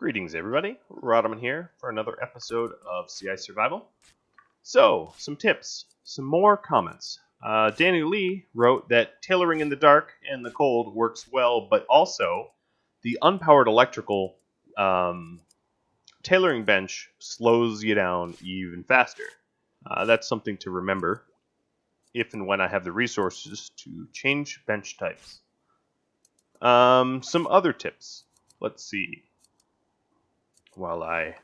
Greetings, everybody. Rodman here for another episode of CI Survival. So, some tips, some more comments. Danny Lee wrote that tailoring in the dark and the cold works well, but also the unpowered electrical tailoring bench slows you down even faster. That's something to remember if and when I have the resources to change bench types. Some other tips. Let's see. While I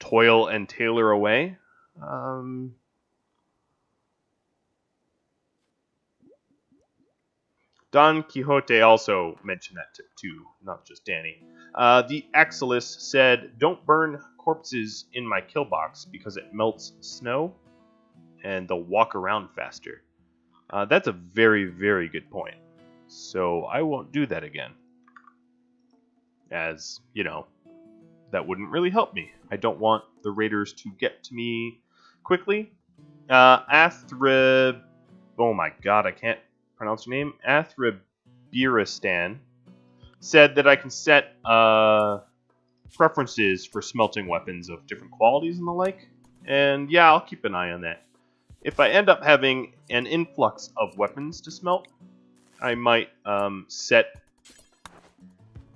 toil and tailor away. Don Quixote also mentioned that tip too, not just Danny. The Axelis said, don't burn corpses in my kill box because it melts snow and they'll walk around faster. That's a very, very good point. So I won't do that again. As, you know, that wouldn't really help me. I don't want the raiders to get to me quickly. Oh my god, I can't pronounce your name. Athrabiristan said that I can set preferences for smelting weapons of different qualities and the like. And yeah, I'll keep an eye on that. If I end up having an influx of weapons to smelt, I might set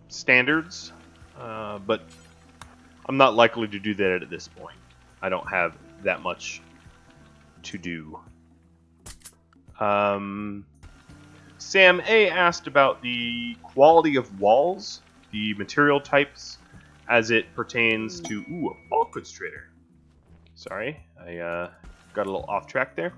standards, but I'm not likely to do that at this point. I don't have that much to do. Sam A asked about the quality of walls, the material types, as it pertains to... Ooh, a bulk goods trader. Sorry, I got a little off track there.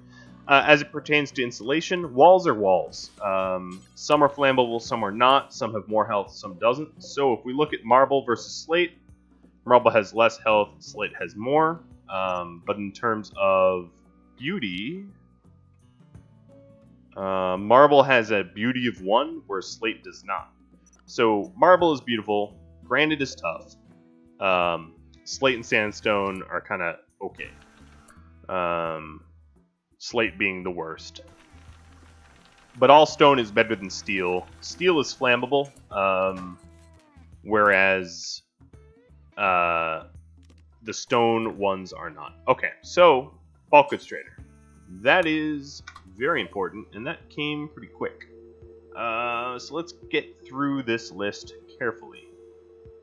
As it pertains to insulation, walls are walls. Some are flammable, some are not. Some have more health, some doesn't. So if we look at marble versus slate, marble has less health, slate has more. But in terms of beauty, marble has a beauty of 1, whereas slate does not. So marble is beautiful, granite is tough. Slate and sandstone are kind of okay. Slate being the worst. But all stone is better than steel. Steel is flammable, whereas the stone ones are not. Okay, so bulk goods trader. That is very important, and that came pretty quick. So let's get through this list carefully.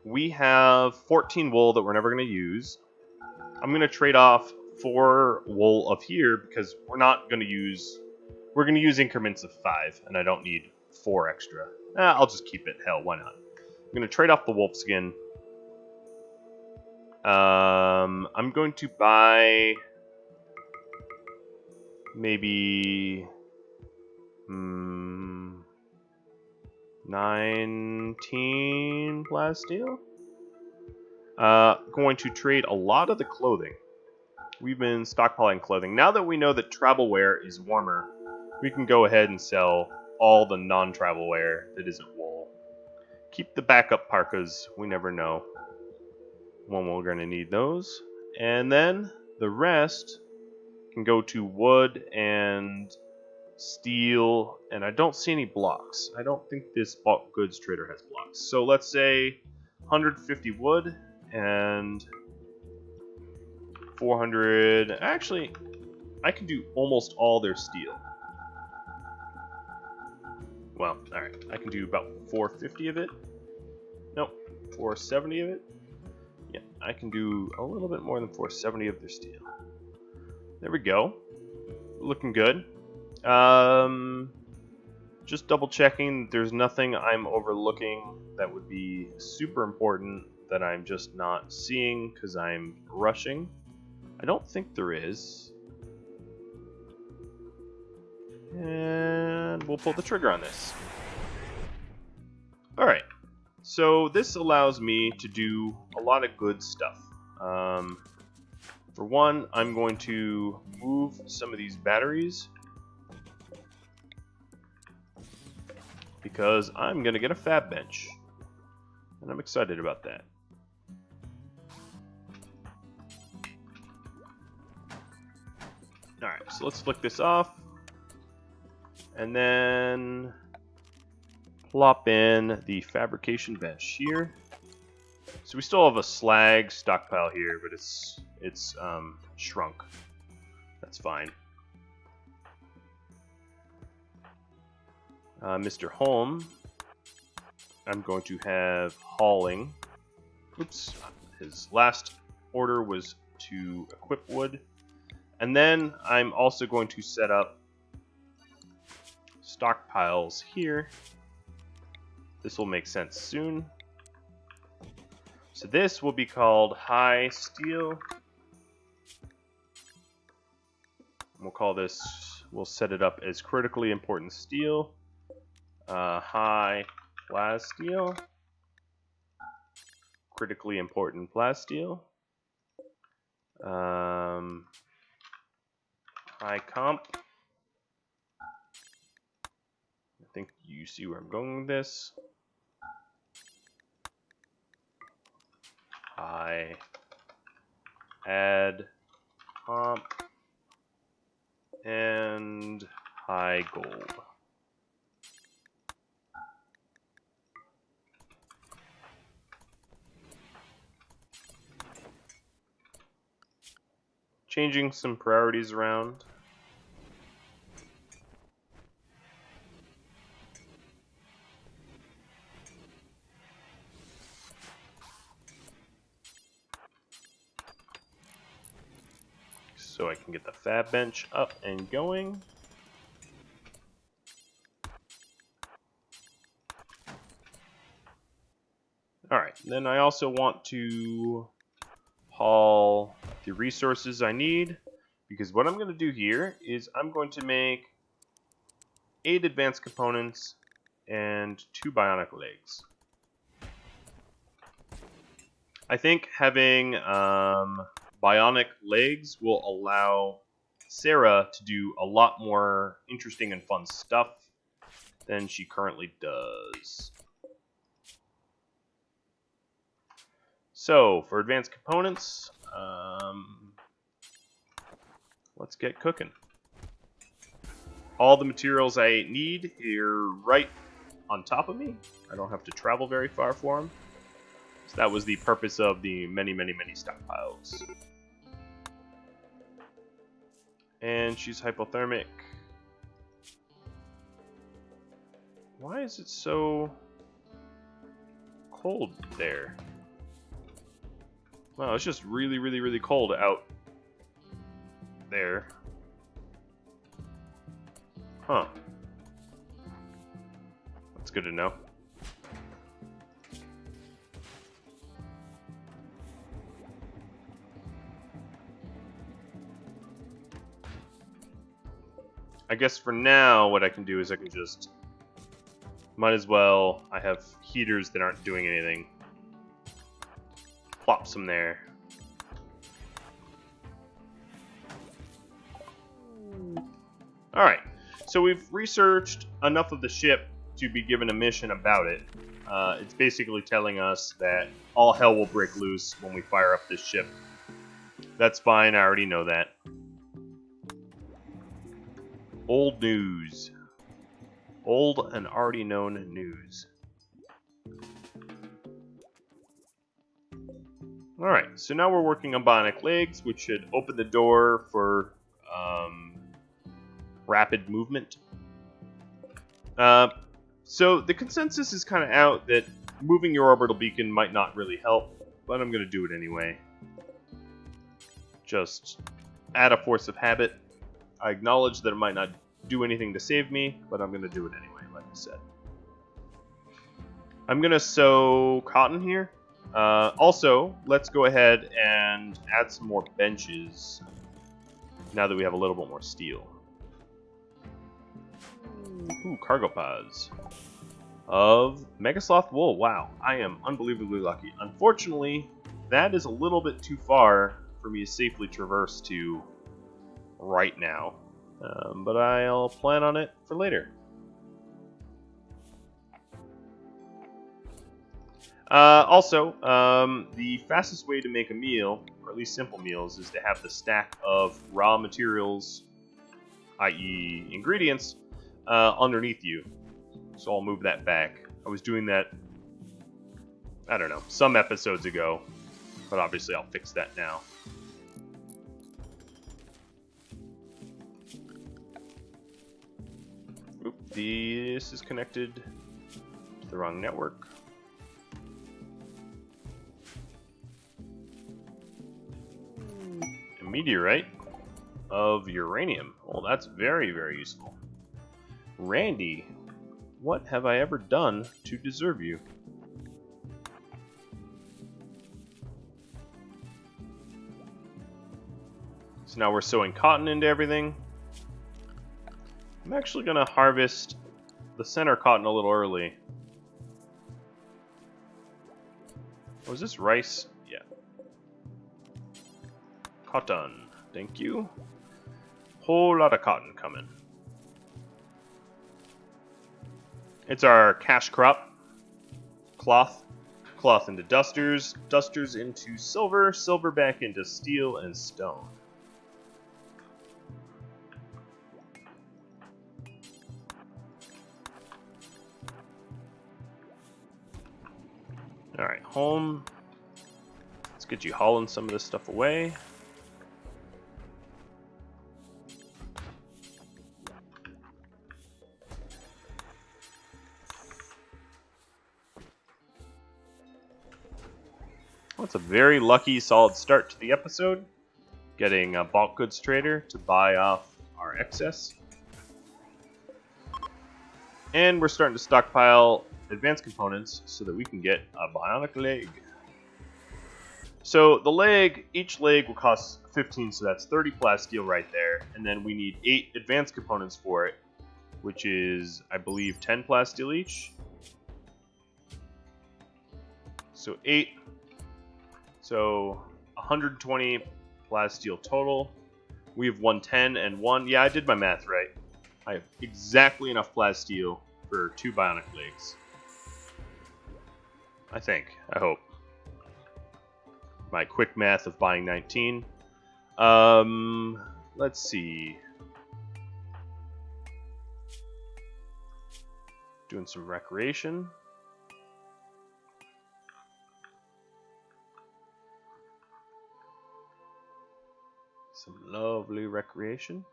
We have 14 wool that we're never going to use. I'm going to trade off 4 wool of here because we're going to use increments of 5, and I don't need 4 extra. I'll just keep it. Hell, why not? I'm going to trade off the wolf skin. I'm going to buy maybe 19 plasteel. Going to trade a lot of the clothing. We've been stockpiling clothing. Now that we know that travel wear is warmer, we can go ahead and sell all the non-travel wear that isn't wool. Keep the backup parkas. We never know when we're going to need those. And then the rest can go to wood and steel. And I don't see any blocks. I don't think this bulk goods trader has blocks. So let's say 150 wood and 400. Actually, I can do almost all their steel. Well, alright. I can do about 450 of it. Nope, 470 of it. Yeah, I can do a little bit more than 470 of their steel. There we go. Looking good. Just double checking there's nothing I'm overlooking that would be super important that I'm just not seeing because I'm rushing. I don't think there is. And we'll pull the trigger on this. Alright. So this allows me to do a lot of good stuff. For one, I'm going to move some of these batteries because I'm going to get a fab bench. And I'm excited about that. Alright, so let's flick this off. And then plop in the fabrication bench here. So we still have a slag stockpile here, but it's shrunk. That's fine. Mr. Holm, I'm going to have hauling. Oops, his last order was to equip wood. And then I'm also going to set up stockpiles here. This will make sense soon. So this will be called high steel. We'll call this, we'll set it up as critically important steel. High plasteel. Critically important plasteel. High comp. I think you see where I'm going with this. High add comp and high gold. Changing some priorities around. So I can get the fab bench up and going. Alright, then I also want to haul the resources I need, because what I'm going to do here is I'm going to make 8 advanced components and 2 bionic legs. I think having bionic legs will allow Serra to do a lot more interesting and fun stuff than she currently does. So, for advanced components, let's get cooking. All the materials I need are right on top of me. I don't have to travel very far for them. So that was the purpose of the many stockpiles. And she's hypothermic. Why is it so cold there? Wow, it's just really cold out there. Huh. That's good to know. I guess for now, what I can do is I can just... Might as well, I have heaters that aren't doing anything. Plop some there. Alright, so we've researched enough of the ship to be given a mission about it. It's basically telling us that all hell will break loose when we fire up this ship. That's fine, I already know that. Old news. Old and already known news. Alright, so now we're working on bionic legs, which should open the door for rapid movement. So the consensus is kind of out that moving your orbital beacon might not really help, but I'm going to do it anyway. Just add a force of habit. I acknowledge that it might not do anything to save me, but I'm going to do it anyway, like I said. I'm going to sew cotton here. Also, let's go ahead and add some more benches now that we have a little bit more steel. Ooh, cargo pods of Megasloth wool. Wow, I am unbelievably lucky. Unfortunately, that is a little bit too far for me to safely traverse to right now. But I'll plan on it for later. Also, the fastest way to make a meal, or at least simple meals, is to have the stack of raw materials, i.e. ingredients, underneath you. So I'll move that back. I was doing that I don't know, some episodes ago. But obviously I'll fix that now. Oop, this is connected to the wrong network. A meteorite of uranium. Well, that's very, very useful. Randy, what have I ever done to deserve you? So now we're sewing cotton into everything. I'm actually going to harvest the center cotton a little early. Was this rice? Yeah. Cotton. Thank you. Whole lot of cotton coming. It's our cash crop. Cloth. Cloth into dusters. Dusters into silver. Silver back into steel and stone. Alright, home. Let's get you hauling some of this stuff away. Well, it's a very lucky, solid start to the episode. Getting a bulk goods trader to buy off our excess. And we're starting to stockpile advanced components so that we can get a bionic leg. So the leg, each leg will cost 15, so that's 30 plasteel right there. And then we need 8 advanced components for it, which is, I believe, 10 plasteel each. So 8. So 120 plasteel total. We have 110 and 1. Yeah, I did my math right. I have exactly enough plasteel for 2 bionic legs. I think. I hope. My quick math of buying 19. Let's see. Doing some recreation. Some lovely recreation.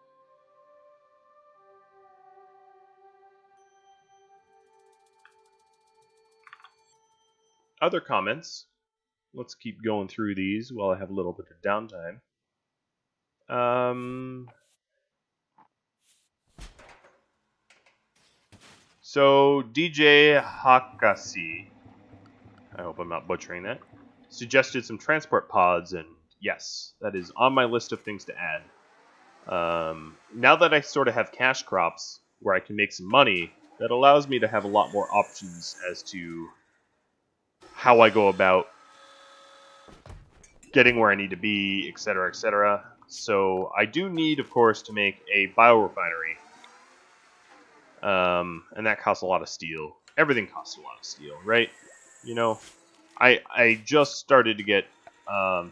Other comments. Let's keep going through these while I have a little bit of downtime. So DJ Hakasi, I hope I'm not butchering that, suggested some transport pods, and yes, that is on my list of things to add. Now that I sort of have cash crops where I can make some money, that allows me to have a lot more options as to how I go about getting where I need to be, etc., etc. So I do need, of course, to make a biorefinery. And that costs a lot of steel. Everything costs a lot of steel, right? You know, I just started to get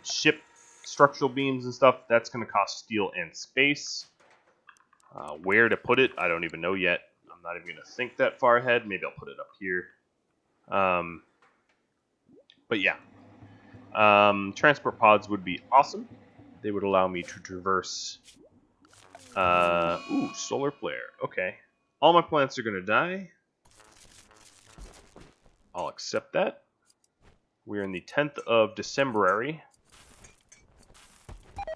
ship structural beams and stuff. That's going to cost steel and space. Where to put it, I don't even know yet. I'm not even going to think that far ahead. Maybe I'll put it up here. But yeah. Transport pods would be awesome. They would allow me to traverse... ooh, solar flare. Okay. All my plants are going to die. I'll accept that. We're in the 10th of December.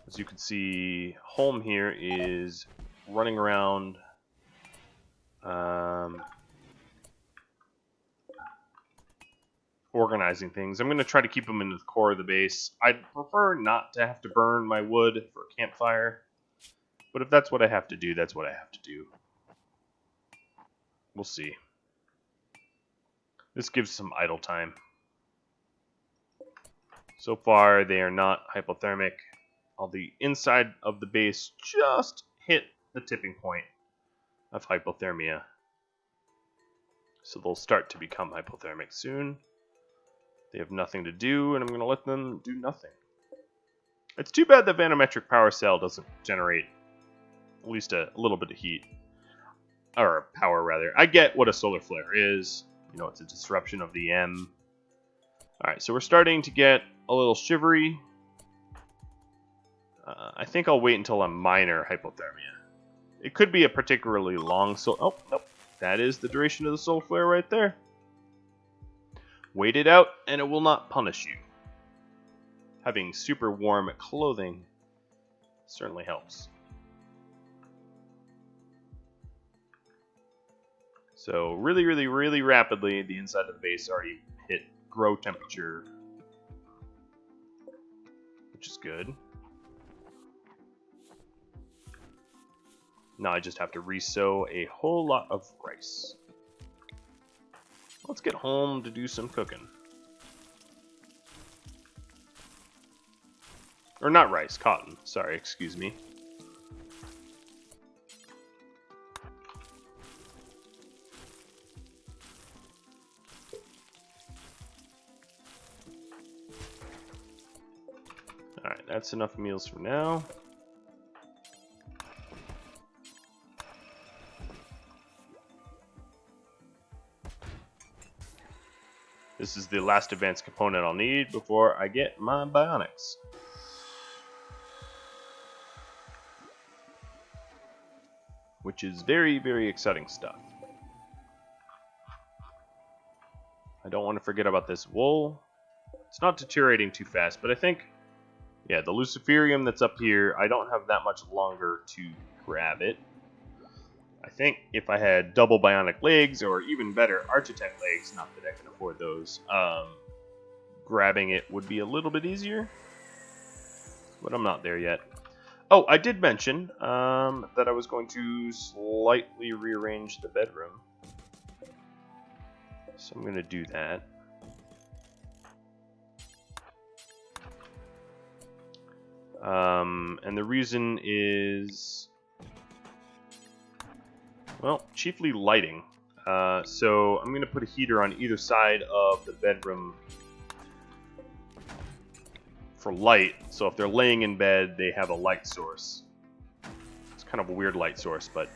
As you can see, home here is running around... organizing things. I'm going to try to keep them in the core of the base. I'd prefer not to have to burn my wood for a campfire. But if that's what I have to do, that's what I have to do. We'll see. This gives some idle time. So far, they are not hypothermic. All the inside of the base just hit the tipping point of hypothermia. So they'll start to become hypothermic soon. They have nothing to do, and I'm going to let them do nothing. It's too bad the vanometric power cell doesn't generate at least a little bit of heat. Or power, rather. I get what a solar flare is. You know, it's a disruption of the M. Alright, so we're starting to get a little shivery. I think I'll wait until I'm minor hypothermia. It could be a particularly long soul... Oh, nope. That is the duration of the soul flare right there. Wait it out, and it will not punish you. Having super warm clothing certainly helps. So really, really, really rapidly, the inside of the base already hit grow temperature, which is good. Now I just have to resow a whole lot of rice. Let's get home to do some cooking. Or not rice, cotton. Sorry, excuse me. Alright, that's enough meals for now. This is the last advanced component I'll need before I get my bionics. Which is very, very exciting stuff. I don't want to forget about this wool. It's not deteriorating too fast, but I think, yeah, the Luciferium that's up here, I don't have that much longer to grab it. I think if I had double bionic legs, or even better, Architect legs, not that I can afford those, grabbing it would be a little bit easier. But I'm not there yet. Oh, I did mention that I was going to slightly rearrange the bedroom. So I'm going to do that. And the reason is, well, chiefly lighting. So I'm going to put a heater on either side of the bedroom for light. So if they're laying in bed, they have a light source. It's kind of a weird light source, but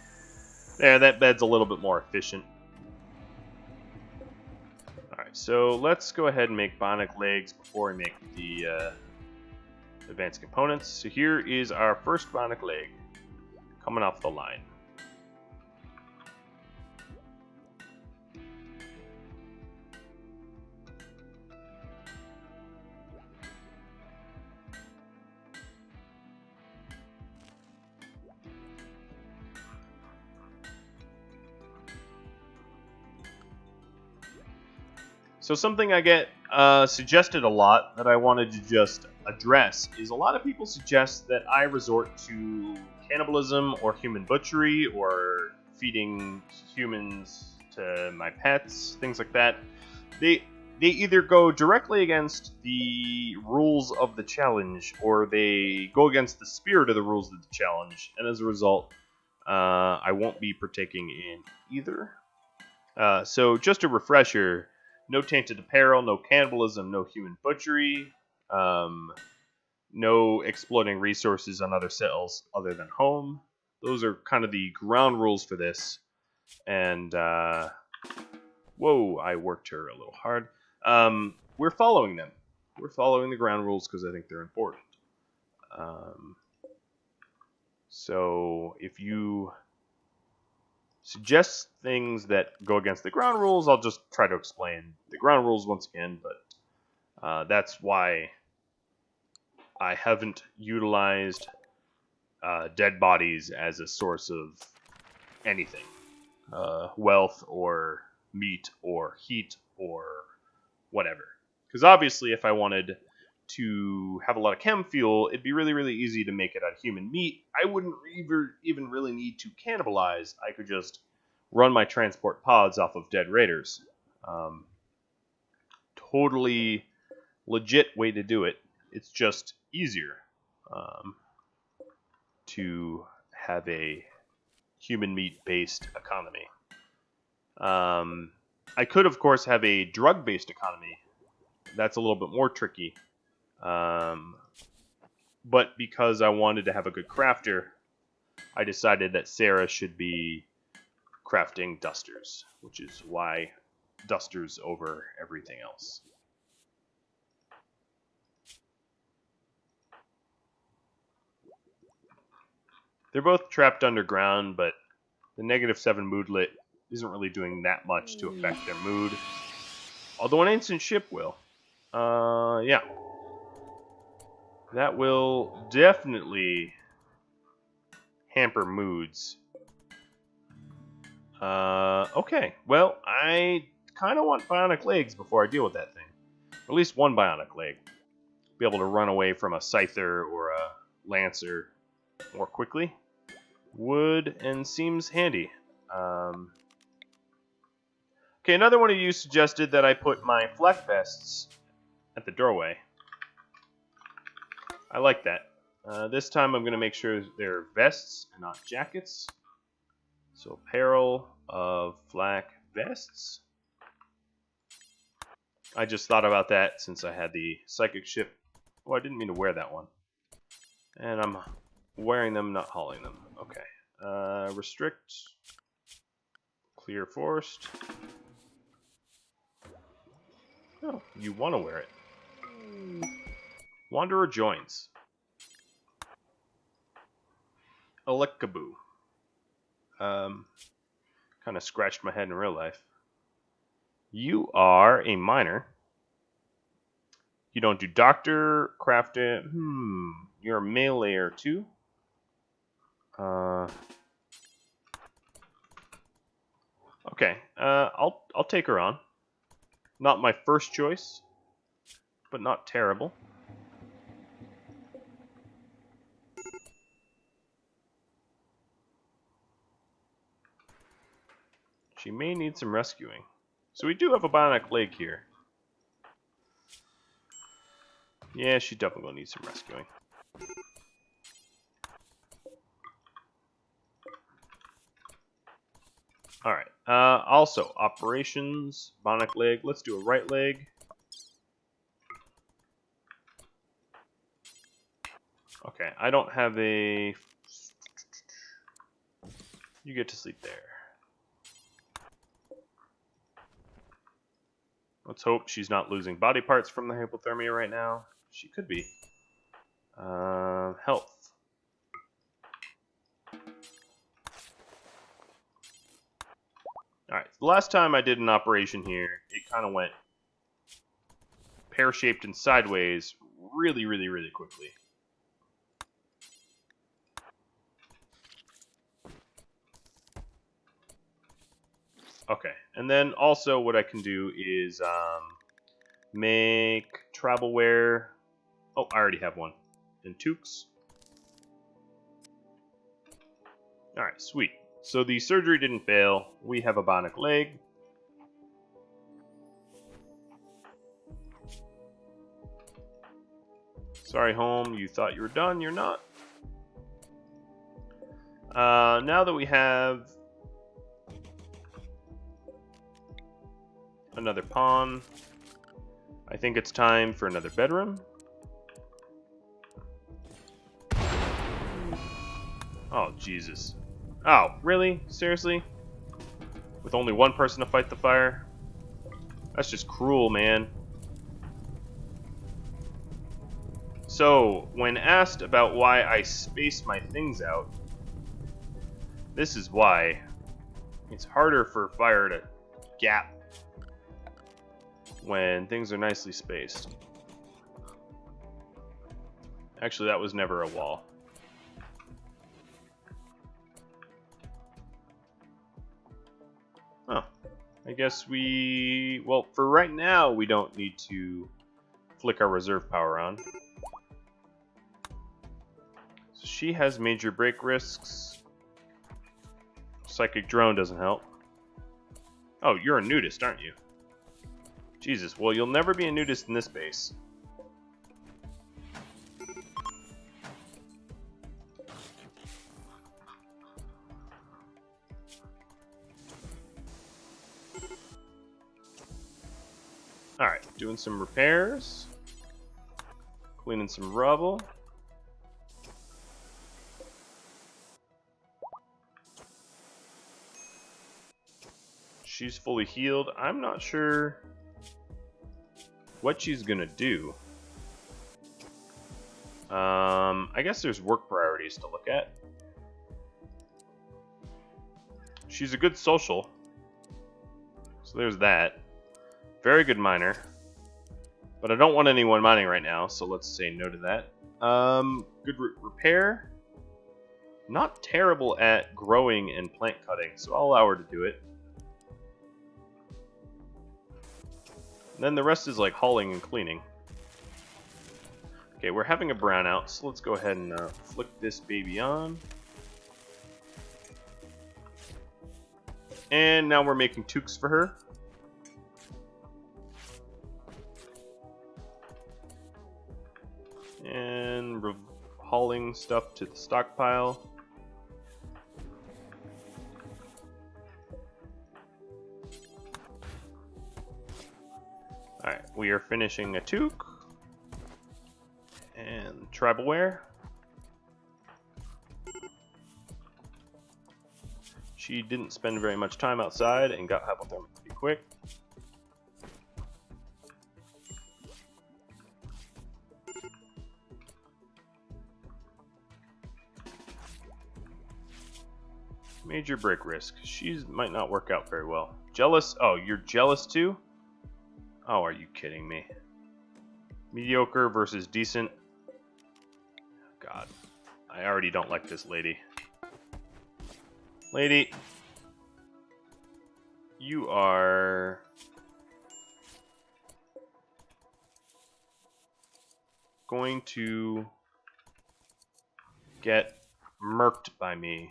yeah, that bed's a little bit more efficient. Alright, so let's go ahead and make bionic legs before we make the advanced components. So here is our first bionic leg coming off the line. So something I get suggested a lot that I wanted to just address is a lot of people suggest that I resort to cannibalism or human butchery or feeding humans to my pets, things like that. They either go directly against the rules of the challenge or they go against the spirit of the rules of the challenge, and as a result, I won't be partaking in either. So just a refresher. No tainted apparel, no cannibalism, no human butchery, no exploiting resources on other cells other than home. Those are kind of the ground rules for this. And, whoa, I worked her a little hard. We're following them. We're following the ground rules because I think they're important. So if you suggest things that go against the ground rules, I'll just try to explain the ground rules once again, but that's why I haven't utilized dead bodies as a source of anything. Wealth or meat or heat or whatever. Because obviously if I wanted to have a lot of chem fuel, it'd be really, really easy to make it out of human meat. I wouldn't even really need to cannibalize. I could just run my transport pods off of dead raiders. Totally legit way to do it. It's just easier to have a human meat based economy. I could, of course, have a drug based economy. That's a little bit more tricky. But because I wanted to have a good crafter, I decided that Serra should be crafting dusters, which is why dusters over everything else. They're both trapped underground, but the -7 moodlet isn't really doing that much to affect their mood. Although an ancient ship will. Yeah. That will definitely hamper moods. Okay. Well, I kind of want bionic legs before I deal with that thing. At least one bionic leg. Be able to run away from a scyther or a lancer more quickly. Would and seems handy. Okay, another one of you suggested that I put my flak vests at the doorway. I like that. This time I'm going to make sure they're vests and not jackets. So apparel of flak vests. I just thought about that since I had the psychic ship. Oh, I didn't mean to wear that one. And I'm wearing them, not hauling them. Okay. Restrict. Clear forced. Oh, you want to wear it. Wanderer joins. Elekaboo. Kind of scratched my head in real life. You are a miner. You don't do doctor, crafting. You're a meleeer too. Okay. I'll take her on. Not my first choice, but not terrible. She may need some rescuing. So we do have a bionic leg here. Yeah, she definitely will need some rescuing. Alright. Also, operations, bionic leg. Let's do a right leg. Okay, I don't have a... You get to sleep there. Let's hope she's not losing body parts from the hypothermia right now. She could be. Health. Alright, the last time I did an operation here, it kind of went pear-shaped and sideways really, really, really quickly. Okay, and then also what I can do is make travel wear. Oh, I already have one. And toques. Alright, sweet. So the surgery didn't fail. We have a bionic leg. Sorry, home. You thought you were done. You're not. Now that we have another pawn, I think it's time for another bedroom. Oh, Jesus. Oh, really? Seriously? With only one person to fight the fire? That's just cruel, man. So, when asked about why I space my things out, this is why. It's harder for fire to gap when things are nicely spaced. Actually, that was never a wall. Oh, I guess well, for right now, we don't need to flick our reserve power on. So she has major break risks. Psychic drone doesn't help. Oh, you're a nudist, aren't you? Jesus, well, you'll never be a nudist in this base. Alright, doing some repairs. Cleaning some rubble. She's fully healed. I'm not sure what she's gonna do. I guess there's work priorities to look at. She's a good social. So there's that. Very good miner. But I don't want anyone mining right now, so let's say no to that. Good repair. Not terrible at growing and plant cutting, so I'll allow her to do it. And then the rest is like hauling and cleaning. Okay, we're having a brownout, so let's go ahead and flick this baby on. And now we're making toques for her. And hauling stuff to the stockpile. Alright, we are finishing a toque. And tribal wear. She didn't spend very much time outside and got hypothermic pretty quick. Major break risk. She might not work out very well. Jealous? Oh, you're jealous too? Oh, are you kidding me? Mediocre versus decent. God, I already don't like this lady. Lady, you are going to get murked by me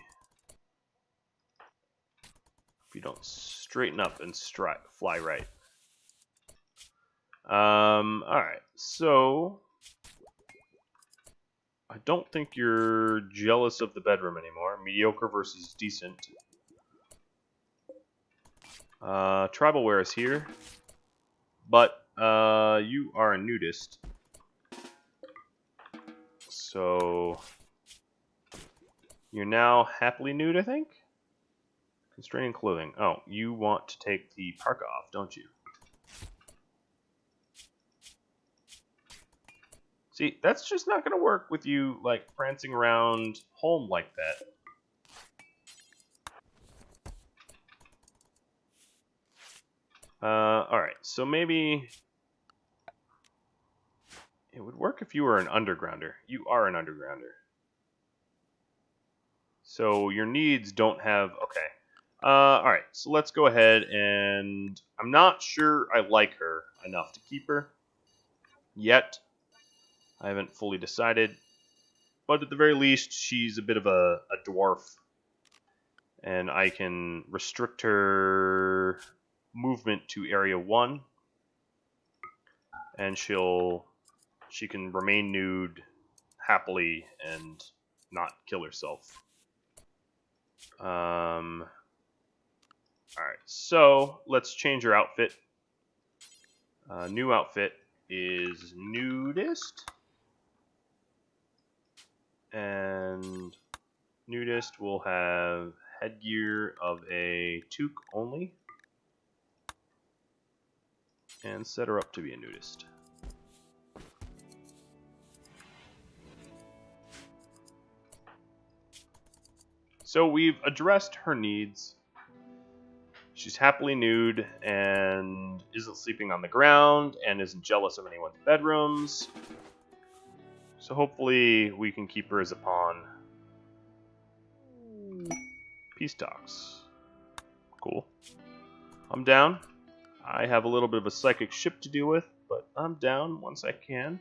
if you don't straighten up and fly right. Alright, so I don't think you're jealous of the bedroom anymore. Mediocre versus decent. Tribal wear is here. But you are a nudist. So you're now happily nude, I think? Constraining clothing. Oh, you want to take the parka off, don't you? See, that's just not going to work with you, like, prancing around home like that. Alright, so maybe it would work if you were an undergrounder. You are an undergrounder. So your needs don't have... Okay. Alright, so let's go ahead and... I'm not sure I like her enough to keep her yet. I haven't fully decided. But at the very least, she's a bit of a dwarf. And I can restrict her movement to Area 1. And she can remain nude happily and not kill herself. Alright, so let's change her outfit. New outfit is nudist. And nudist will have headgear of a toque only. And set her up to be a nudist. So we've addressed her needs. She's happily nude and isn't sleeping on the ground and isn't jealous of anyone's bedrooms. So hopefully we can keep her as a pawn. Peace talks. Cool. I'm down. I have a little bit of a psychic ship to deal with, but I'm down once I can.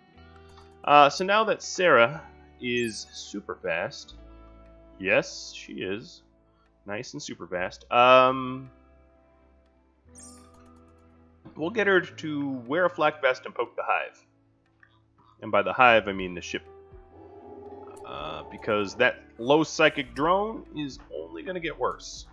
So now that Serra is super fast. Yes, she is. Nice and super fast. We'll get her to wear a flak vest and poke the hive. And by the hive, I mean the ship. Because that low psychic drone is only going to get worse.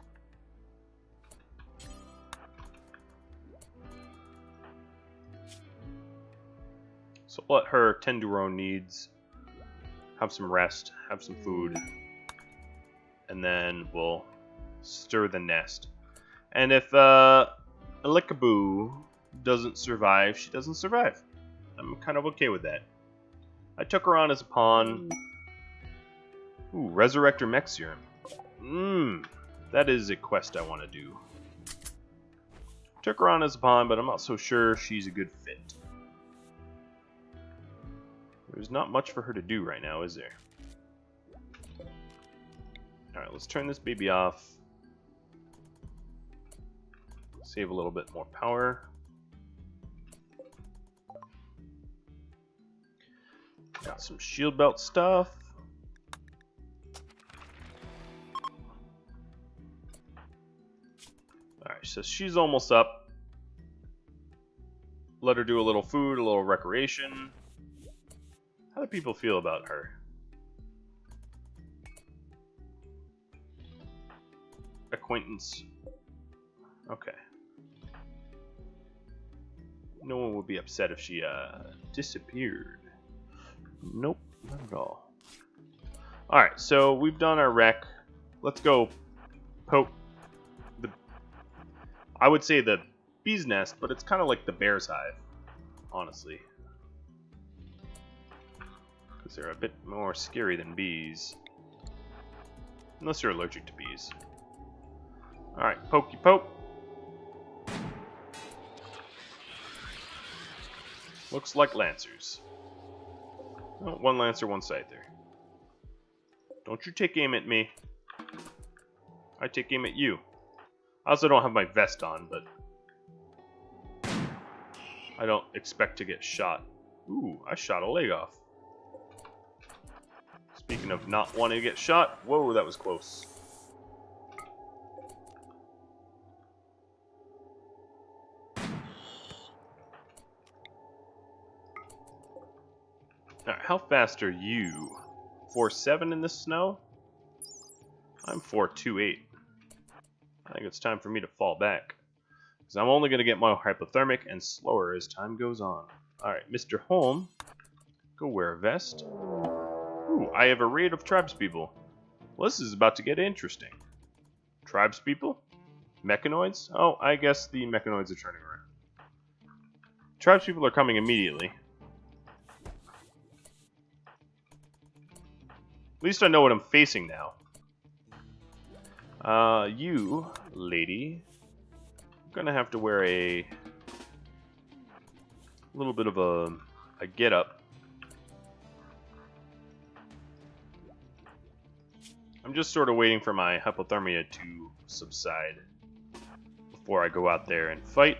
So let her tend to her own needs. Have some rest. Have some food. And then we'll stir the nest. And if Alikaboo doesn't survive, she doesn't survive. I'm kind of okay with that. I took her on as a pawn. Ooh, Resurrector Mech Serum. That is a quest I want to do. Took her on as a pawn, but I'm not so sure she's a good fit. There's not much for her to do right now, is there? Alright, let's turn this baby off. Save a little bit more power. Got some shield belt stuff. Alright, so she's almost up. Let her do a little food, a little recreation. How do people feel about her? Acquaintance. Okay. No one would be upset if she disappeared. Nope, not at all. Alright, so we've done our rec. Let's go poke the... I would say the bee's nest, but it's kind of like the bear's hive, honestly. Because they're a bit more scary than bees. Unless you're allergic to bees. Alright, pokey poke. Looks like lancers. Oh, one lancer, one scyther. Don't you take aim at me. I take aim at you. I also don't have my vest on, but I don't expect to get shot. Ooh, I shot a leg off. Speaking of not wanting to get shot, whoa, that was close. Alright, how fast are you? 4.7 in the snow? I'm 4.28. I think it's time for me to fall back. Because I'm only going to get more hypothermic and slower as time goes on. Alright, Mr. Holm, go wear a vest. Ooh, I have a raid of tribespeople. Well, this is about to get interesting. Tribespeople? Mechanoids? Oh, I guess the mechanoids are turning around. Tribespeople are coming immediately. At least I know what I'm facing now. You, lady, I'm gonna have to wear a little bit of a get-up. I'm just sort of waiting for my hypothermia to subside before I go out there and fight.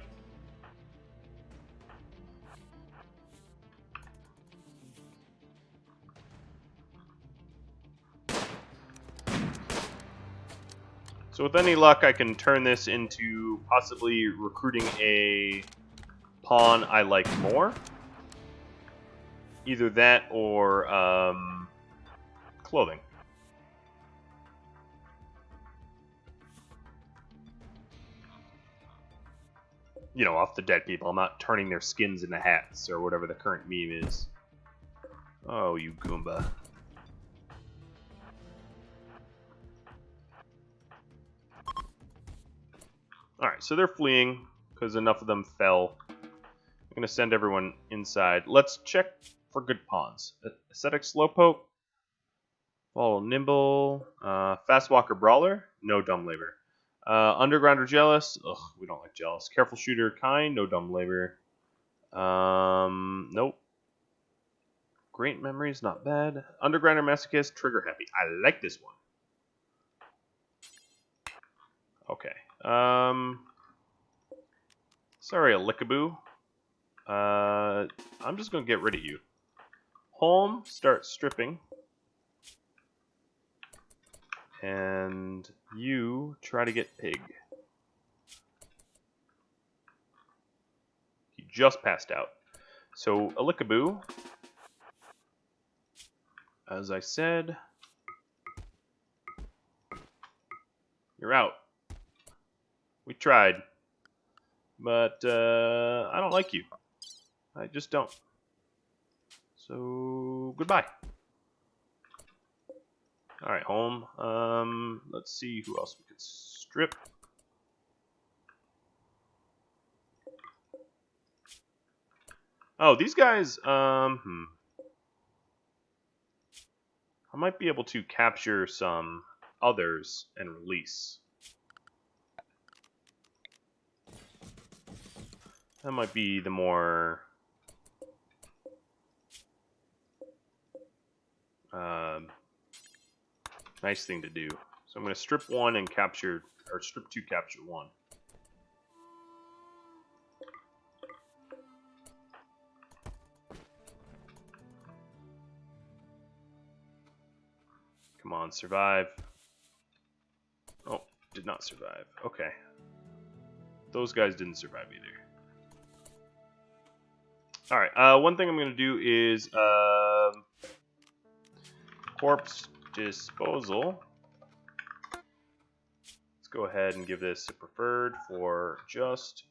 So with any luck, I can turn this into possibly recruiting a pawn I like more. Either that or clothing. You know, off the dead people. I'm not turning their skins into hats or whatever the current meme is. Oh, you Goomba. Alright, so they're fleeing because enough of them fell. I'm going to send everyone inside. Let's check for good pawns. Aesthetic Slowpoke. Follow Nimble. Fast Walker Brawler. No dumb labor. Undergrounder Jealous. Ugh, we don't like Jealous. Careful Shooter Kind. No dumb labor. Nope. Great Memories. Not bad. Undergrounder Masochist. Trigger Happy. I like this one. Okay. Sorry, Alikaboo. I'm just gonna get rid of you. Holm, start stripping. And you try to get Pig. He just passed out. So, Alikaboo, as I said, you're out. We tried. But I don't like you. I just don't. So, goodbye. Alright, Holm. Let's see who else we could strip. Oh, these guys, I might be able to capture some others and release. That might be the more nice thing to do. So I'm going to strip 1 and capture, or strip 2, capture 1. Come on, survive. Oh, did not survive. Okay. Those guys didn't survive either. Alright, one thing I'm going to do is corpse disposal. Let's go ahead and give this a preferred for just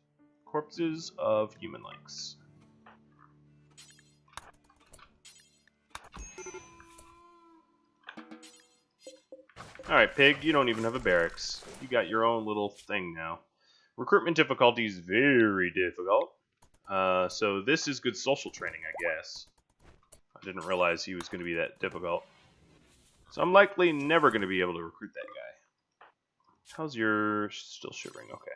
corpses of human likes. Alright, Pig, you don't even have a barracks. You got your own little thing now. Recruitment difficulty is very difficult. So this is good social training, I guess. I didn't realize he was going to be that difficult. So I'm likely never going to be able to recruit that guy. How's your... still shivering, okay.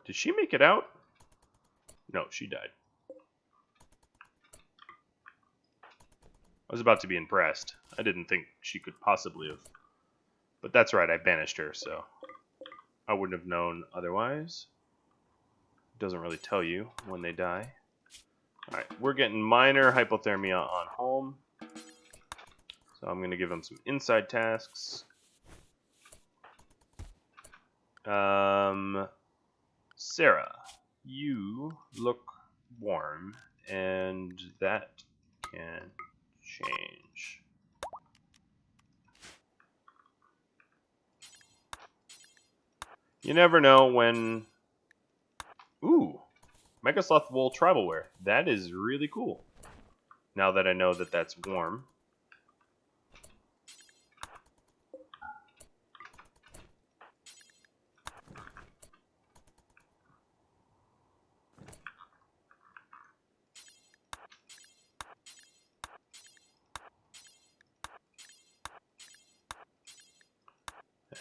Did she make it out? No, she died. I was about to be impressed. I didn't think she could possibly have. But that's right, I banished her, so I wouldn't have known otherwise. It doesn't really tell you when they die. Alright, we're getting minor hypothermia on home. So I'm going to give them some inside tasks. Sarah, you look warm, and that can change. You never know when... Ooh, Megasloth wool tribal wear. That is really cool. Now that I know that that's warm.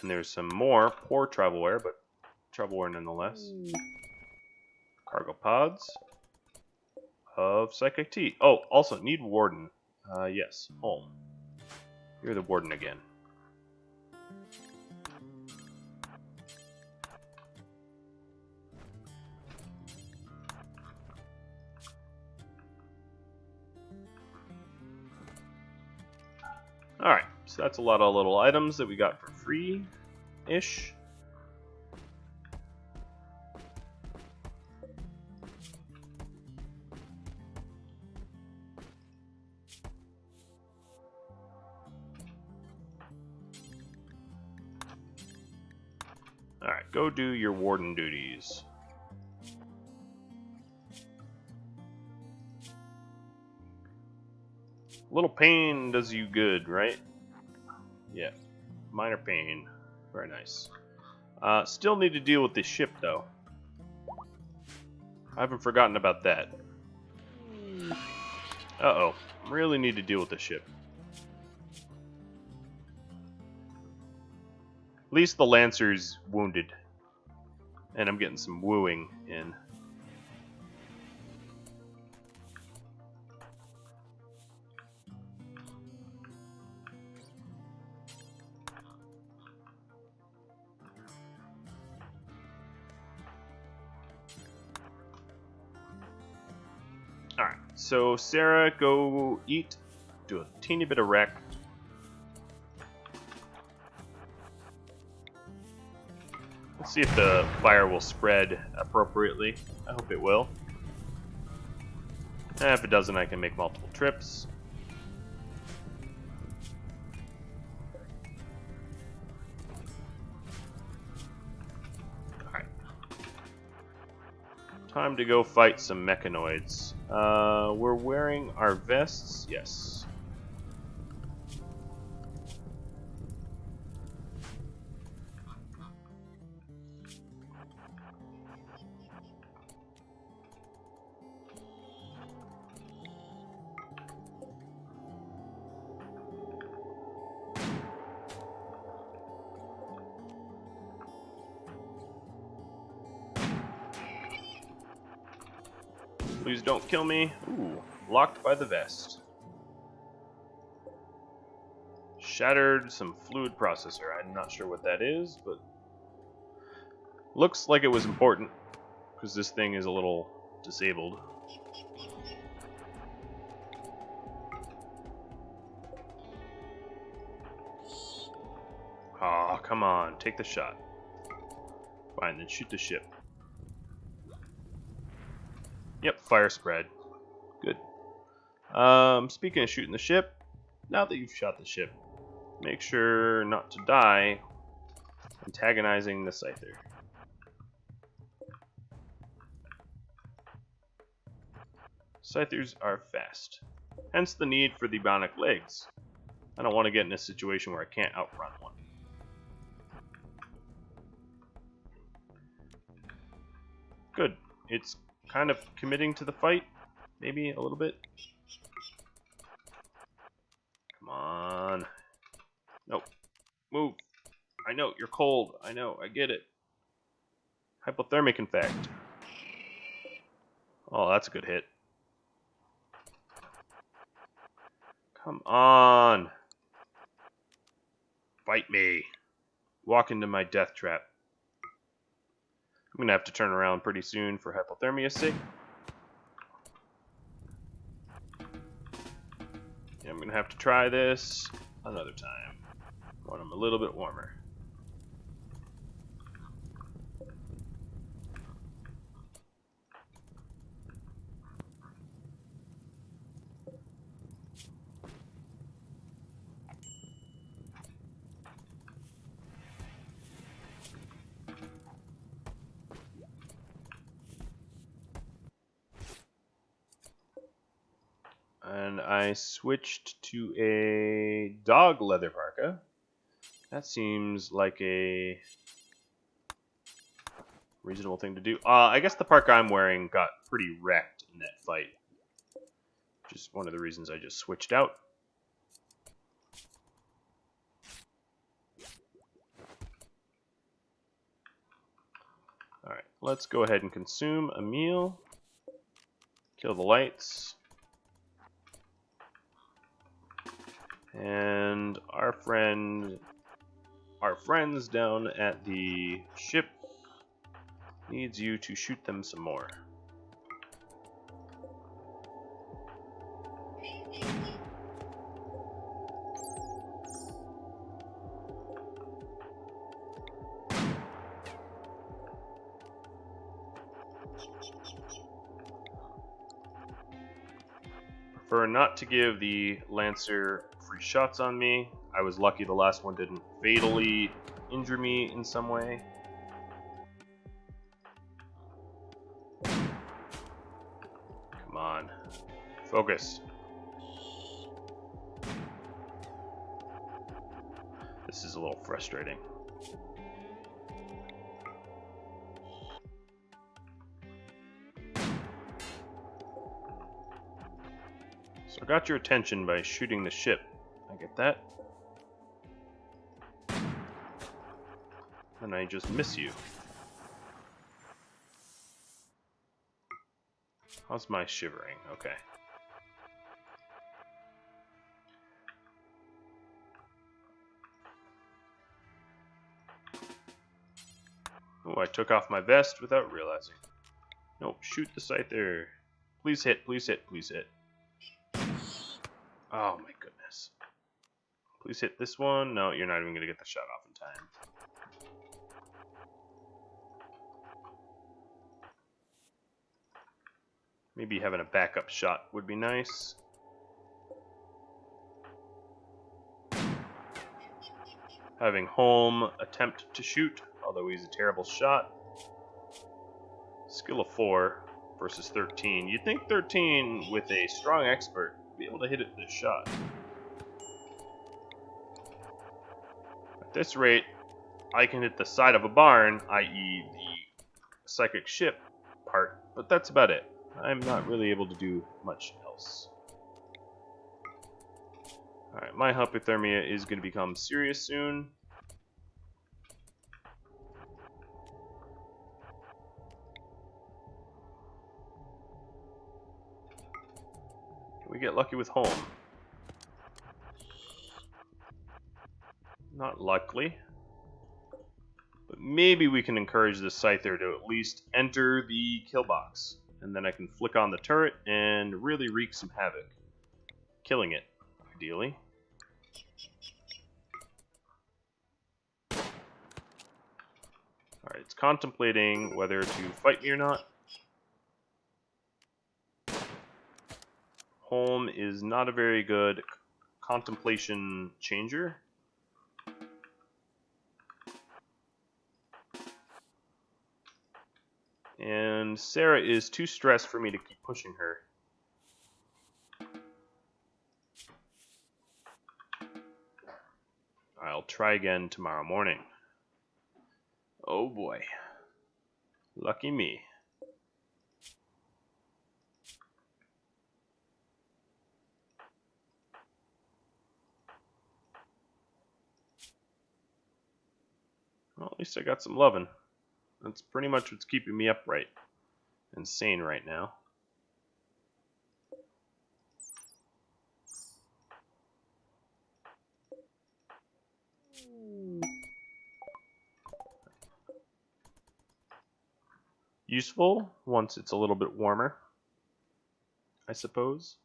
And there's some more poor travel wear, but travel wear nonetheless. Cargo pods of psychic tea. Oh, also need warden. Yes, home. You're the warden again. Alright, so that's a lot of little items that we got for free-ish. Alright, go do your warden duties. A little pain does you good, right? Yeah, minor pain. Very nice. Still need to deal with this ship, though. I haven't forgotten about that. Uh-oh. Really need to deal with the ship. At least the Lancer's wounded. And I'm getting some wooing in. Alright, so Sarah, go eat. Do a teeny bit of wreck. Let's see if the fire will spread appropriately. I hope it will. And if it doesn't, I can make multiple trips. Alright. Time to go fight some mechanoids. We're wearing our vests? Yes. Please don't kill me. Ooh, locked by the vest. Shattered some fluid processor. I'm not sure what that is, but looks like it was important because this thing is a little disabled. Aw, oh, come on, take the shot. Fine, then shoot the ship. Yep, fire spread. Good. Speaking of shooting the ship, now that you've shot the ship, make sure not to die antagonizing the Scyther. Scythers are fast, hence the need for the bionic legs. I don't want to get in a situation where I can't outrun one. Good. It's kind of committing to the fight, maybe a little bit. Come on. Nope. Move. I know, you're cold. I know, I get it. Hypothermic, in fact. Oh, that's a good hit. Come on. Fight me. Walk into my death trap. I'm gonna have to turn around pretty soon for hypothermia's sake. Yeah, I'm gonna have to try this another time when I'm a little bit warmer. And I switched to a dog leather parka. That seems like a reasonable thing to do. I guess the parka I'm wearing got pretty wrecked in that fight. Just one of the reasons I just switched out. Alright, let's go ahead and consume a meal. Kill the lights. And our friends down at the ship needs you to shoot them some more. Prefer not to give the Lancer free shots on me. I was lucky the last one didn't fatally injure me in some way. Come on. Focus. This is a little frustrating. So I got your attention by shooting the ship. I get that. And I just miss you. How's my shivering? Okay. Oh, I took off my vest without realizing. Nope, shoot the Scyther. Please hit, please hit, please hit. Oh my goodness. Please hit this one. No, you're not even going to get the shot off in time. Maybe having a backup shot would be nice. Having Holm attempt to shoot, although he's a terrible shot. Skill of 4 versus 13. You'd think 13 with a strong expert would be able to hit it this shot. At this rate, I can hit the side of a barn, i.e. the psychic ship part, but that's about it. I'm not really able to do much else. Alright, my hypothermia is going to become serious soon. we get lucky with home? Not likely. But maybe we can encourage the Scyther to at least enter the kill box. And then I can flick on the turret and really wreak some havoc. Killing it, ideally. Alright, it's contemplating whether to fight me or not. Home is not a very good contemplation changer. And Serra is too stressed for me to keep pushing her. I'll try again tomorrow morning. Oh boy. Lucky me. Well, at least I got some lovin'. That's pretty much what's keeping me upright and sane right now. Useful once it's a little bit warmer, I suppose.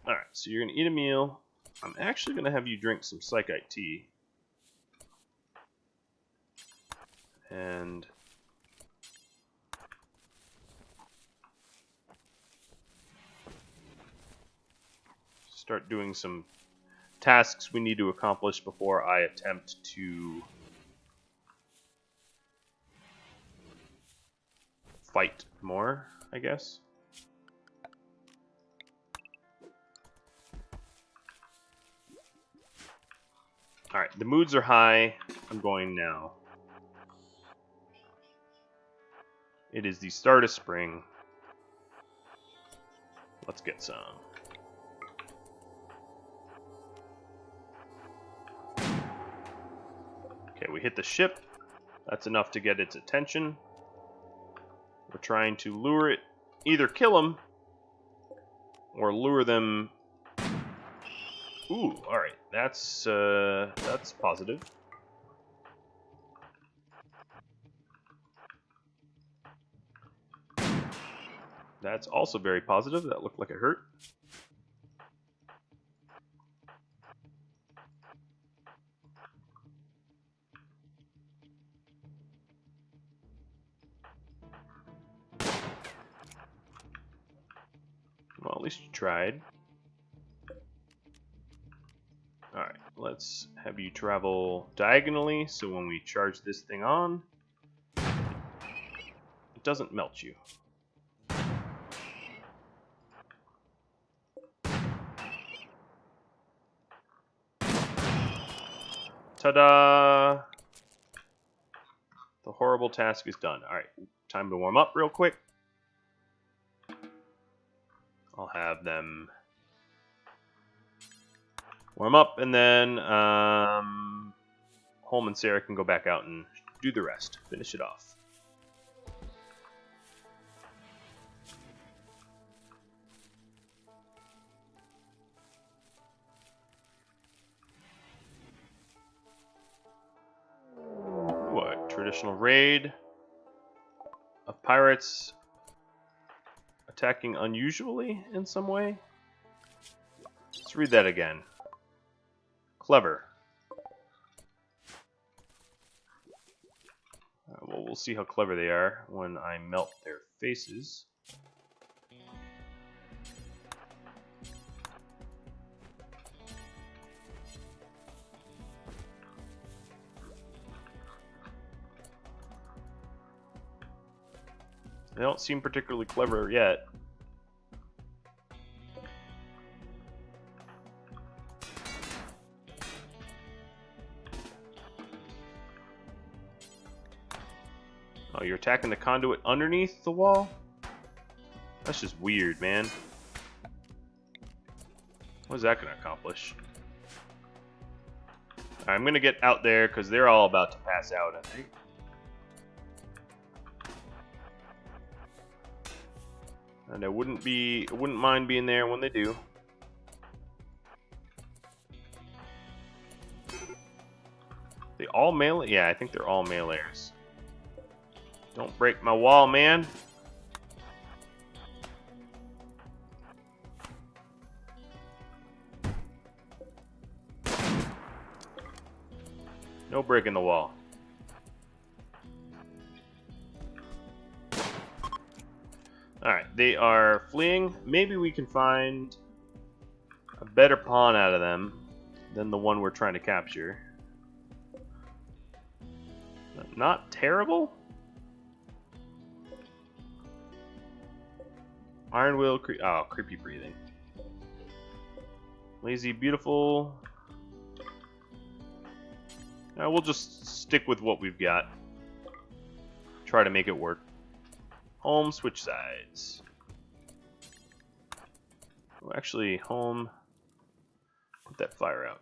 Alright, so you're going to eat a meal. I'm actually going to have you drink some Psychite tea. And start doing some tasks we need to accomplish before I attempt to fight more, I guess. Alright, the moods are high. I'm going now. It is the start of spring. Let's get some. Okay, we hit the ship. That's enough to get its attention. We're trying to lure it, either kill them or lure them. Ooh, all right, that's positive. That's also very positive. That looked like it hurt. Well, at least you tried. Alright, let's have you travel diagonally so when we charge this thing on, it doesn't melt you. Ta-da! The horrible task is done. Alright, time to warm up real quick. I'll have them warm up, and then Holm and Serra can go back out and do the rest. Finish it off. What? Traditional raid of pirates attacking unusually in some way? Let's read that again. Clever. Well, we'll see how clever they are when I melt their faces. They don't seem particularly clever yet. Oh, you're attacking the conduit underneath the wall? That's just weird, man. What is that going to accomplish? Right, I'm going to get out there because they're all about to pass out, I think. And I wouldn't mind being there when they do. They all male? Yeah, I think they're all male heirs. Don't break my wall, man. No breaking the wall. Alright, they are fleeing. Maybe we can find a better pawn out of them than the one we're trying to capture. Not terrible? Iron Will, creepy breathing. Lazy, beautiful. We'll just stick with what we've got. Try to make it work. Home, switch sides. Oh, actually, home. Put that fire out.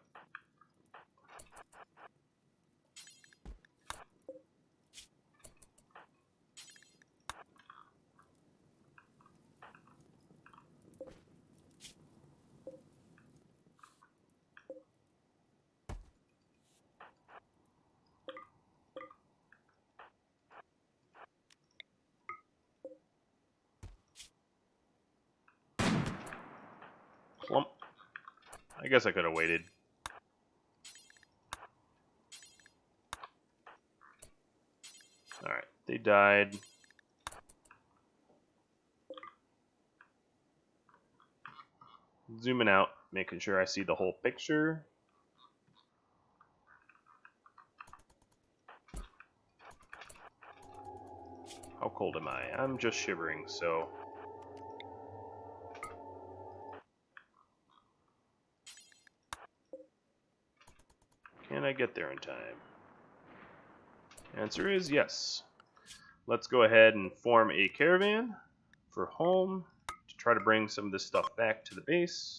Plump. I guess I could have waited. Alright, they died. Zooming out, making sure I see the whole picture. How cold am I? I'm just shivering, so... Can I get there in time? Answer is yes. Let's go ahead and form a caravan for home to try to bring some of this stuff back to the base.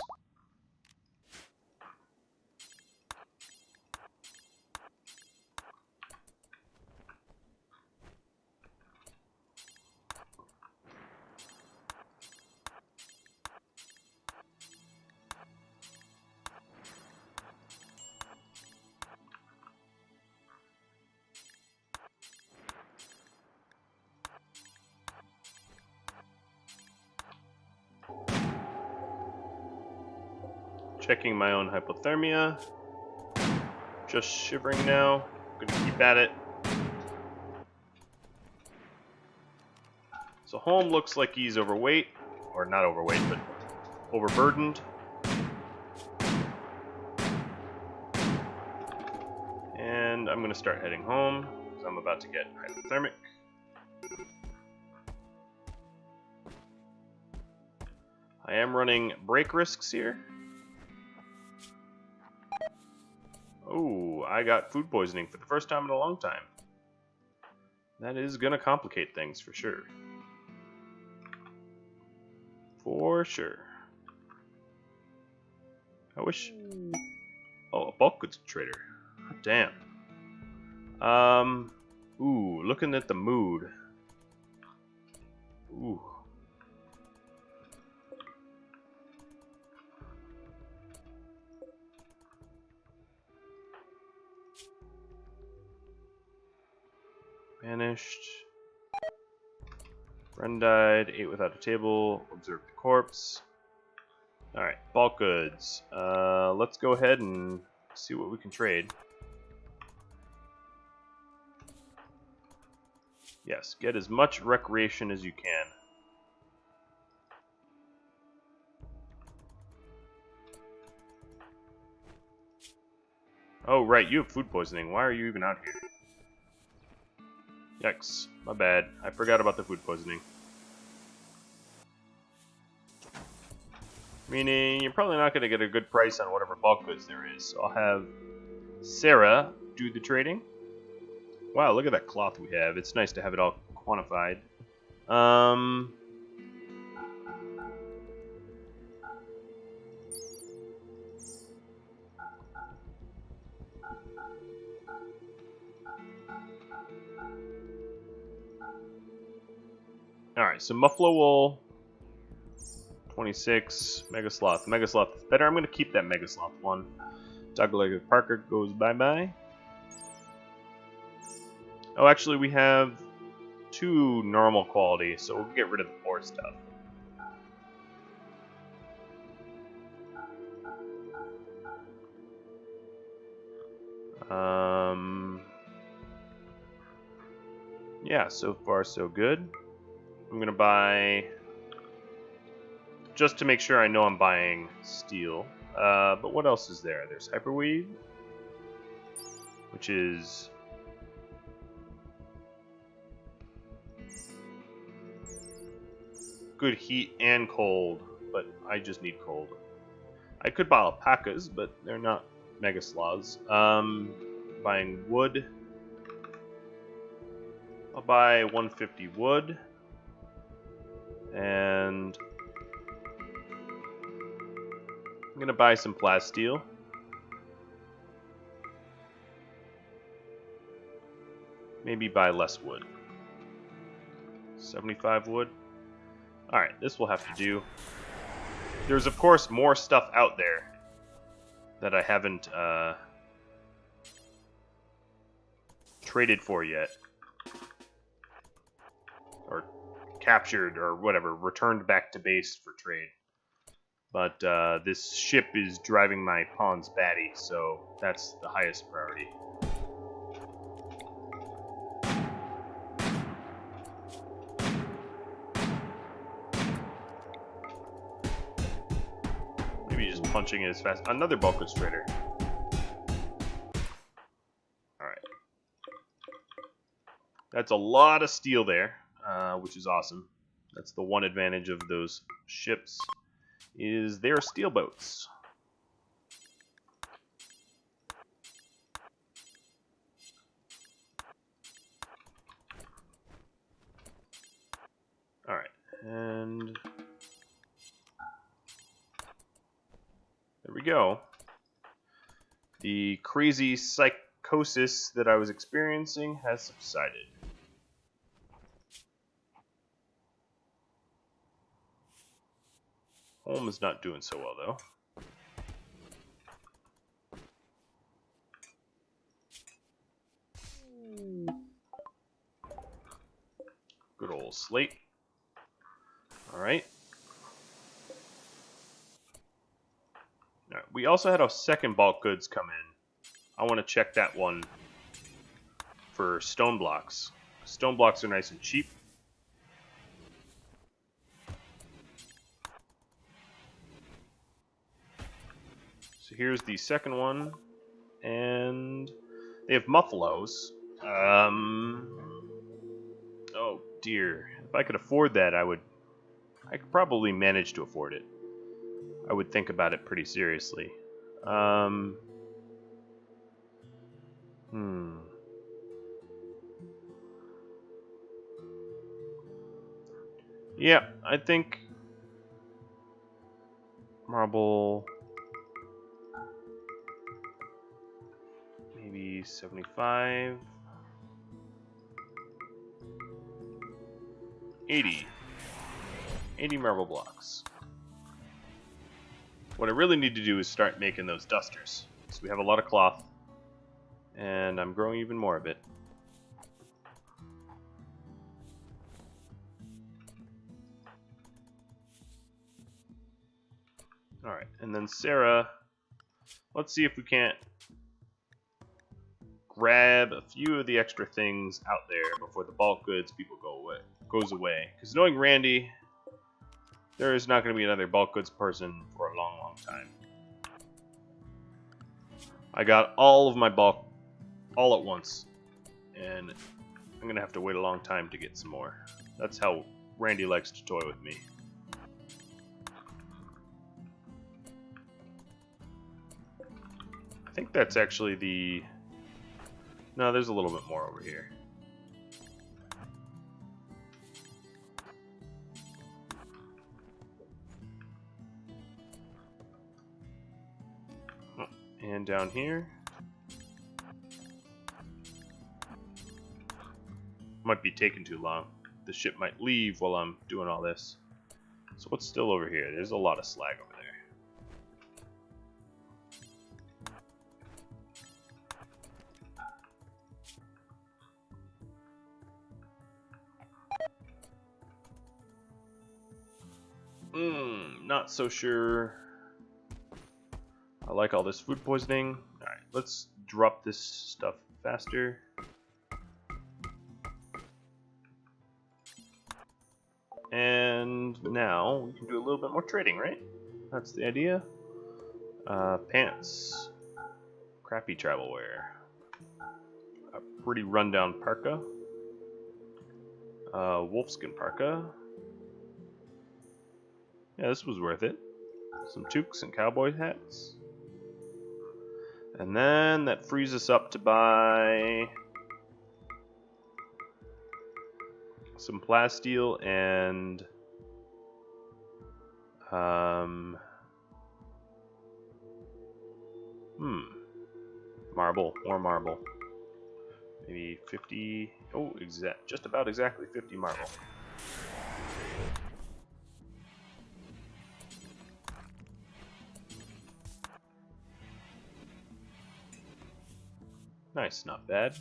Checking my own hypothermia. Just shivering now. Gonna keep at it. So home looks like he's overweight. Or not overweight, but overburdened. And I'm gonna start heading home, because I'm about to get hypothermic. I am running break risks here. Oh, I got food poisoning for the first time in a long time. That is gonna complicate things for sure. For sure. I wish... Oh, a bulk goods trader. Damn. Ooh, looking at the mood. Ooh. Banished. Friend died. Ate without a table. Observed the corpse. Alright, bulk goods. Let's go ahead and see what we can trade. Yes, get as much recreation as you can. Oh, right, you have food poisoning. Why are you even out here? Yikes, my bad. I forgot about the food poisoning. Meaning, you're probably not going to get a good price on whatever bulk goods there is. So I'll have Serra do the trading. Wow, look at that cloth we have. It's nice to have it all quantified. Alright, so Muffalo wool 26. Mega Sloth. Mega Sloth is better. I'm going to keep that Mega Sloth one. Dog-legged Parker goes bye-bye. Oh, actually, we have 2 normal quality, so we'll get rid of the poor stuff. Yeah, so far so good. I'm gonna buy, just to make sure I know I'm buying steel. But what else is there? There's Hyperweave, which is good heat and cold, but I just need cold. I could buy alpacas, but they're not mega sloths. Buying wood. I'll buy 150 wood. And I'm going to buy some plasteel. Maybe buy less wood. 75 wood. Alright, this will have to do. There's, of course, more stuff out there that I haven't traded for yet. Or captured, or whatever, returned back to base for trade. But this ship is driving my pawns batty, so that's the highest priority. Maybe just punching it as fast. Another bulk goods trader. Alright. That's a lot of steel there, which is awesome. That's the one advantage of those ships, is they're steel boats. Alright, and there we go. The crazy psychosis that I was experiencing has subsided. Home is not doing so well, though. Good old slate. Alright. We also had a second bulk goods come in. I want to check that one for stone blocks. Stone blocks are nice and cheap. So here's the second one, and they have muffaloes. Oh dear, if I could afford that, I could probably manage to afford it. I would think about it pretty seriously. Yeah, I think marble, maybe 75, 80 marble blocks. What I really need to do is start making those dusters. So we have a lot of cloth, and I'm growing even more of it. Alright, and then Serra, let's see if we can't grab a few of the extra things out there before the bulk goods people goes away. Because knowing Randy, there is not going to be another bulk goods person for a long, long time. I got all of my bulk all at once, and I'm going to have to wait a long time to get some more. That's how Randy likes to toy with me. I think that's actually the... No, there's a little bit more over here. Oh, and down here. Might be taking too long. The ship might leave while I'm doing all this. So what's still over here? There's a lot of slag over there. Not so sure. I like all this food poisoning. Alright, let's drop this stuff faster. And now we can do a little bit more trading, right? That's the idea. Pants. Crappy travel wear. A pretty rundown parka. Wolfskin parka. Yeah, this was worth it. Some toques and cowboy hats. And then that frees us up to buy some plasteel and marble, more marble. Maybe 50. Oh, just about exactly 50 marble. Nice, not bad.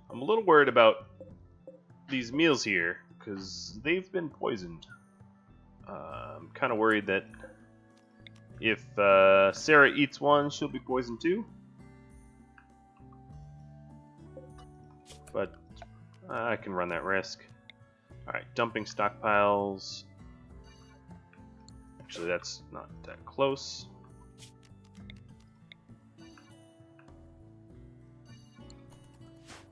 I'm a little worried about these meals here, because they've been poisoned. I'm kind of worried that if Serra eats one, she'll be poisoned too. But I can run that risk. Alright, dumping stockpiles. Actually, that's not that close.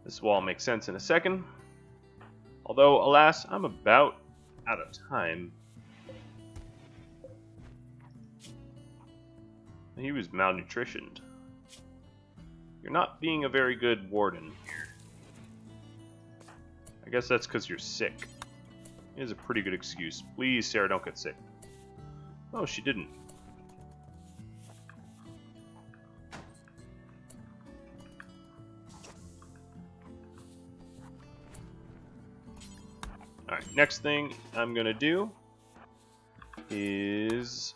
This will all make sense in a second. Although, alas, I'm about out of time. He was malnutritioned. You're not being a very good warden here. I guess that's because you're sick. It is a pretty good excuse. Please, Serra, don't get sick. Oh, she didn't. Alright, next thing I'm gonna do is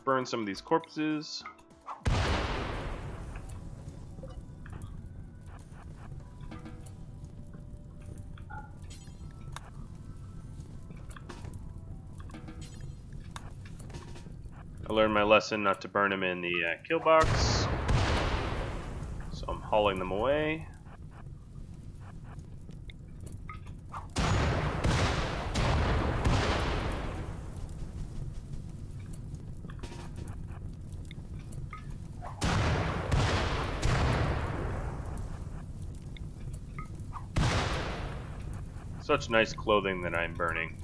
burn some of these corpses. I learned my lesson not to burn them in the kill box, so I'm hauling them away. Such nice clothing that I'm burning.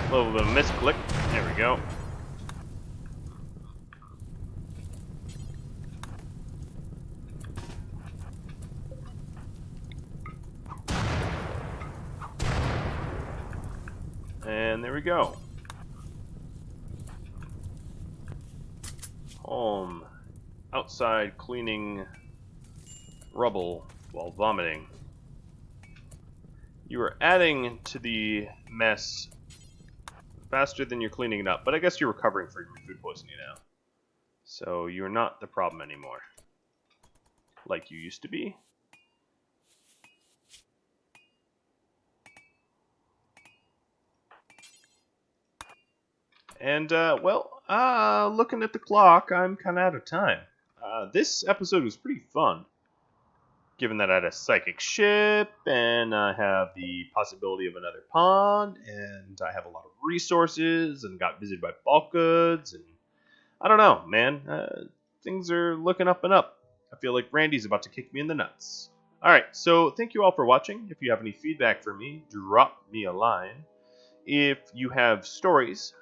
A little bit of misclick. There we go. And there we go. Home. Outside cleaning rubble while vomiting. You are adding to the mess faster than you're cleaning it up, but I guess you're recovering from your food poisoning now. So you're not the problem anymore. Like you used to be. And, looking at the clock, I'm kind of out of time. This episode was pretty fun, given that I had a psychic ship, and I have the possibility of another pond, and I have a lot of resources, and got visited by bulk goods, and I don't know, man. Things are looking up and up. I feel like Randy's about to kick me in the nuts. Alright, so thank you all for watching. If you have any feedback for me, drop me a line. If you have stories,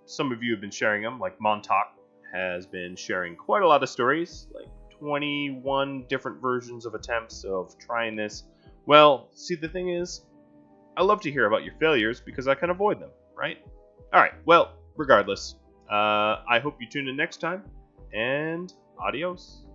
some of you have been sharing them, like Montauk has been sharing quite a lot of stories, like 21 different versions of attempts of trying this. Well, see, the thing is, I love to hear about your failures because I can avoid them, right? Alright, well, regardless, I hope you tune in next time, and adios.